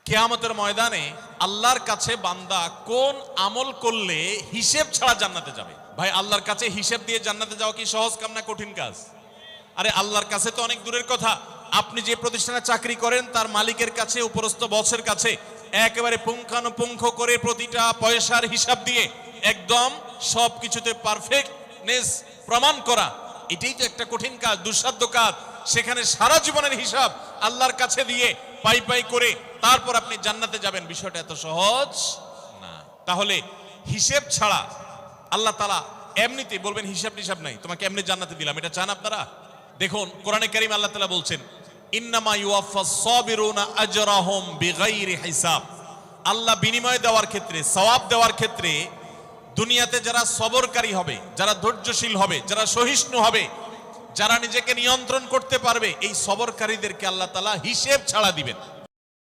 কিয়ামতের ময়দানে আল্লাহর কাছে বান্দা কোন আমল করলে হিসেব ছাড়া জান্নাতে যাবে? ভাই, আল্লাহর কাছে হিসেব দিয়ে জান্নাতে যাওয়া কি সহজ কাম না কঠিন কাজ? আরে আল্লাহর কাছে তো অনেক দূরের কথা। আপনি যে প্রতিষ্ঠানে চাকরি করেন তার মালিকের কাছে, উপরস্থ বসের কাছে একেবারে পুঙ্খানুপুঙ্খ করে প্রতিটা পয়সার হিসাব দিয়ে একদম সবকিছুতে পারফেক্টনেস প্রমাণ করা, এটাই তো একটা কঠিন কাজ, দুঃসাধ্য কাজ। সেখানে সারা জীবনের হিসাব আল্লাহর কাছে দিয়ে পাই পাই করে তারপর আপনি জান্নাতে যাবেন, বিষয়টা এত সহজ না। তাহলে হিসেব ছাড়া আল্লাহ তাআলা এমনিতেই বলবেন হিসাব টিসাব নাই, তোমাকে এমনি জান্নাতে দিলাম, এটা চান আপনারা? দেখুন কোরআনে কারীম আল্লাহ তাআলা বলছেন, ইন্নামা ইউওয়াফাস সাবিরুনা আজরাহুম বিগাইরি হিসাব। আল্লাহ বিনিময় দেওয়ার ক্ষেত্রে, সওয়াব দেওয়ার ক্ষেত্রে দুনিয়াতে যারা সবরকারী হবে, যারা ধৈর্যশীল হবে, যারা সহিষ্ণু হবে, যারা নিজেকে নিয়ন্ত্রণ করতে পারবে, এই সবরকারীদেরকে আল্লাহ তাআলা হিসেব ছাড়া দিবেন।